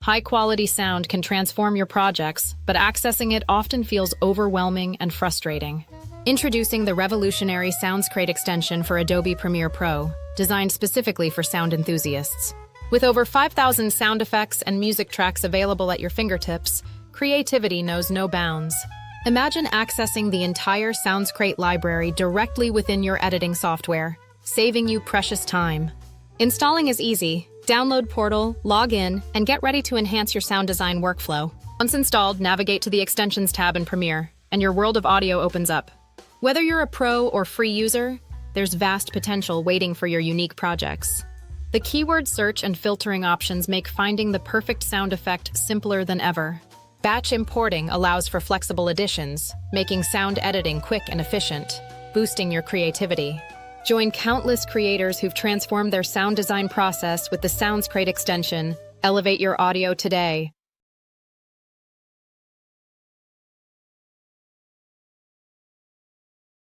High-quality sound can transform your projects, but accessing it often feels overwhelming and frustrating. Introducing the revolutionary SoundsCrate Extension for Adobe Premiere Pro, designed specifically for sound enthusiasts. With over 5,000 sound effects and music tracks available at your fingertips, creativity knows no bounds. Imagine accessing the entire SoundsCrate library directly within your editing software, saving you precious time. Installing is easy. Download Portal, log in, and get ready to enhance your sound design workflow. Once installed, navigate to the Extensions tab in Premiere, and your world of audio opens up. Whether you're a pro or free user, there's vast potential waiting for your unique projects. The keyword search and filtering options make finding the perfect sound effect simpler than ever. Batch importing allows for flexible additions, making sound editing quick and efficient, boosting your creativity. Join countless creators who've transformed their sound design process with the SoundsCrate extension. Elevate your audio today.